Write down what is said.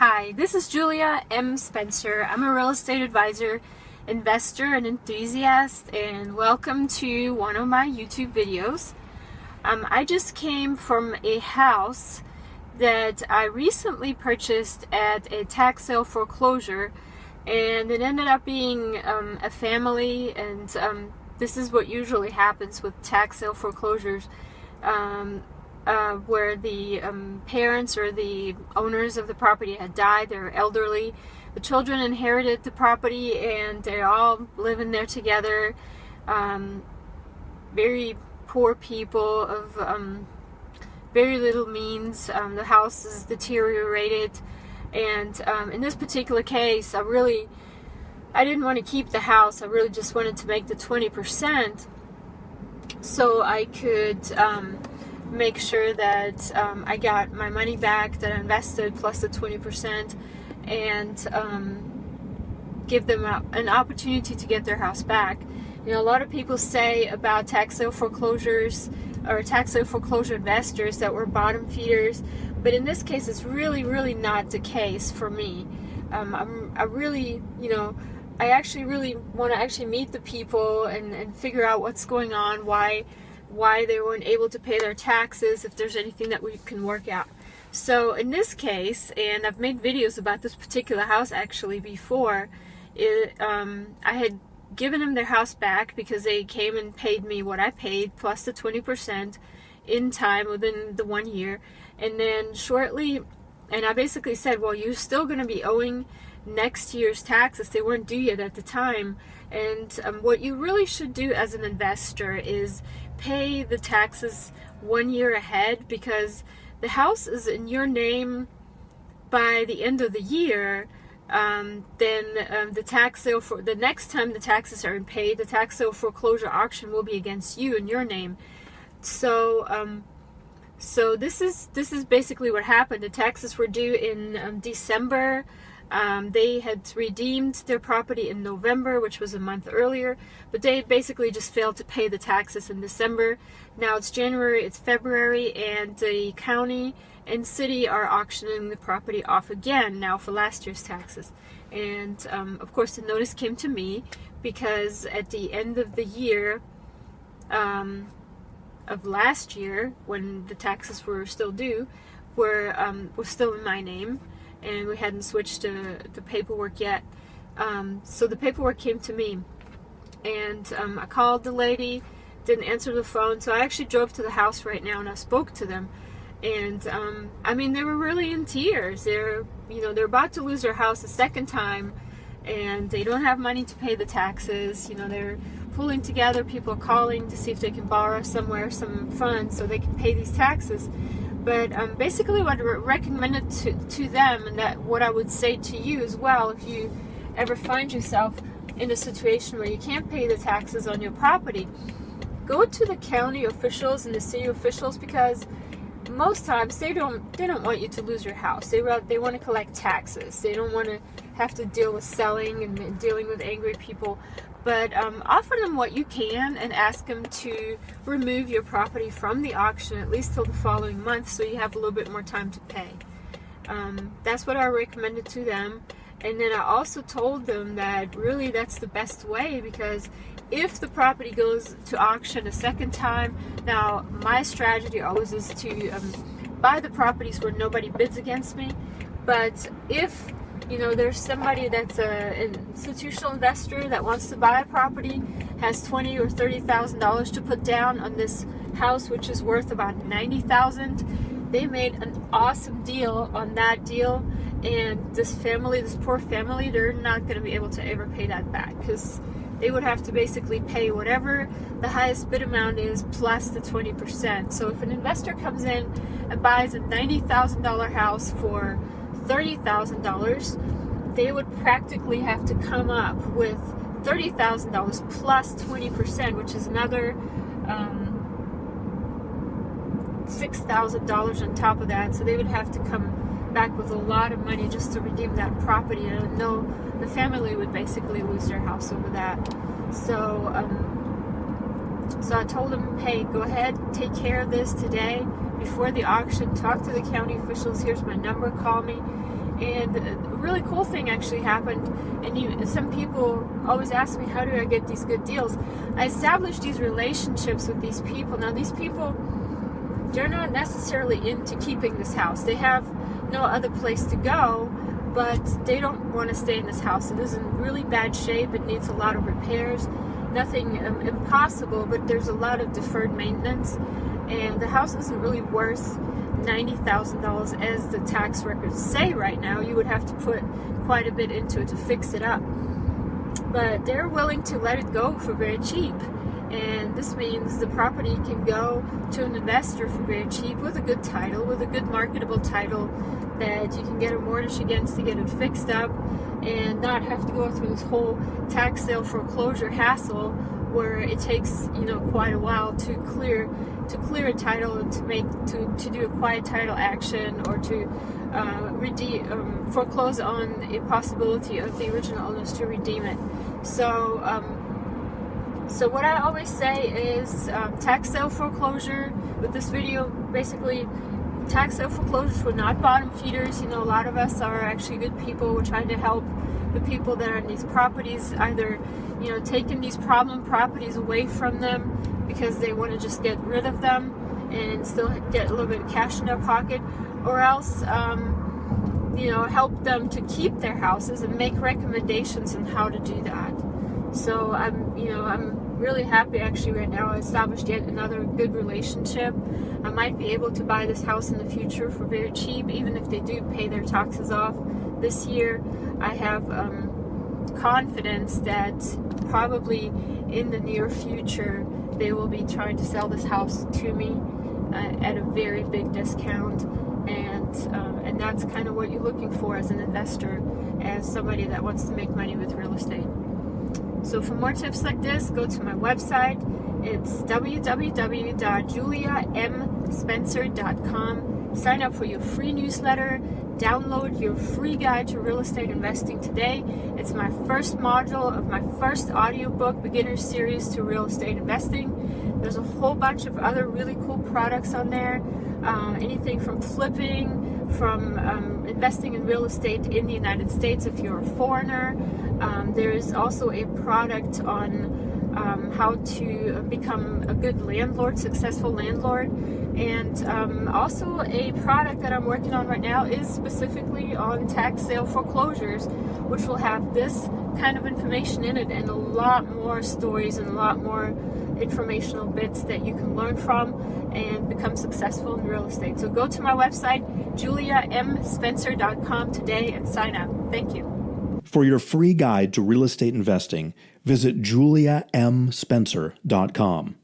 Hi, this is Julia M. Spencer. I'm a real estate advisor, investor, and enthusiast, and welcome to one of my YouTube videos. I just came from a house that I recently purchased at a tax sale foreclosure, and it ended up being a family, and this is what usually happens with tax sale foreclosures. Where the parents or the owners of the property had died, they're elderly. The children inherited the property and they're all living there together. Very poor people of very little means. The house is deteriorated, and in this particular case, I didn't want to keep the house. I really just wanted to make the 20% so I could make sure that I got my money back that I invested plus the 20%, and give them an opportunity to get their house back. You know, a lot of people say about tax sale foreclosures or tax sale foreclosure investors that we're bottom feeders, but in this case it's really not the case for me. I really really want to actually meet the people and figure out what's going on, why they weren't able to pay their taxes, if there's anything that we can work out. So in this case, and I've made videos about this particular house actually before, I had given them their house back because they came and paid me what I paid plus the 20% in time within the 1 year. And then shortly, and I basically said, well, you're still going to be owing next year's taxes. They weren't due yet at the time. And what you really should do as an investor is pay the taxes 1 year ahead, because the house is in your name by the end of the year. Then the tax sale for the next time the taxes are paid, the tax sale foreclosure auction will be against you in your name. So this is basically what happened. The taxes were due in December. They had redeemed their property in November, which was a month earlier, but they basically just failed to pay the taxes in December. Now it's January, it's February, and the county and city are auctioning the property off again now for last year's taxes. And of course the notice came to me because at the end of the year of last year, when the taxes were still due, were still in my name, and we hadn't switched to the paperwork yet. So the paperwork came to me, and I called the lady, didn't answer the phone, so I actually drove to the house right now and I spoke to them. And I mean, they were really in tears. They're about to lose their house a second time, and they don't have money to pay the taxes. You know, they're pulling together, people are calling to see if they can borrow somewhere some funds so they can pay these taxes. But basically what I recommended to them, and that what I would say to you as well, if you ever find yourself in a situation where you can't pay the taxes on your property, go to the county officials and the city officials, because most times they don't want you to lose your house. They want to collect taxes. They don't want to have to deal with selling and dealing with angry people. But offer them what you can and ask them to remove your property from the auction at least till the following month, so you have a little bit more time to pay. That's what I recommended to them. And then I also told them that really that's the best way, because if the property goes to auction a second time, now my strategy always is to buy the properties where nobody bids against me. But if there's somebody that's an institutional investor that wants to buy a property, has $20,000 or $30,000 to put down on this house, which is worth about $90,000. They made an awesome deal on that deal, and this poor family, they're not going to be able to ever pay that back, because they would have to basically pay whatever the highest bid amount is plus the 20%. So if an investor comes in and buys a $90,000 house for $30,000, they would practically have to come up with $30,000 plus 20%, which is another $6,000 on top of that. So they would have to come back with a lot of money just to redeem that property, and I know the family would basically lose their house over that. So I told them, hey, go ahead, take care of this today before the auction. Talk to the county officials. Here's my number, call me. And a really cool thing actually happened, and some people always ask me, how do I get these good deals? I established these relationships with these people. Now these people, they're not necessarily into keeping this house. They have no other place to go, but they don't want to stay in this house. It is in really bad shape. It needs a lot of repairs. Nothing impossible, but there's a lot of deferred maintenance, and the house isn't really worth $90,000 as the tax records say right now. You would have to put quite a bit into it to fix it up, but they're willing to let it go for very cheap. And this means the property can go to an investor for very cheap with a good title, with a good marketable title that you can get a mortgage against to get it fixed up and not have to go through this whole tax sale foreclosure hassle where it takes, you know, quite a while to clear a title and to do a quiet title action or to foreclose on a possibility of the original owners to redeem it. So what I always say is tax sale foreclosure. With this video, basically, tax sale foreclosures were not bottom feeders. You know, a lot of us are actually good people. We're trying to help the people that are in these properties, either, you know, taking these problem properties away from them because they want to just get rid of them and still get a little bit of cash in their pocket, or else, you know, help them to keep their houses and make recommendations on how to do that. So I'm really happy actually right now. I established yet another good relationship. I might be able to buy this house in the future for very cheap, even if they do pay their taxes off this year. I have confidence that probably in the near future they will be trying to sell this house to me at a very big discount, and that's kind of what you're looking for as an investor, as somebody that wants to make money with real estate. So for more tips like this, go to my website. It's www.juliamspencer.com. Sign up for your free newsletter. Download your free guide to real estate investing today. It's my first module of my first audiobook, Beginner Series to Real Estate Investing. There's a whole bunch of other really cool products on there. Anything from flipping, from investing in real estate in the United States if you're a foreigner. There is also a product on how to become a good landlord, successful landlord, and also a product that I'm working on right now is specifically on tax sale foreclosures, which will have this kind of information in it and a lot more stories and a lot more informational bits that you can learn from and become successful in real estate. So go to my website, juliamspencer.com today and sign up. Thank you. For your free guide to real estate investing, visit juliamspencer.com.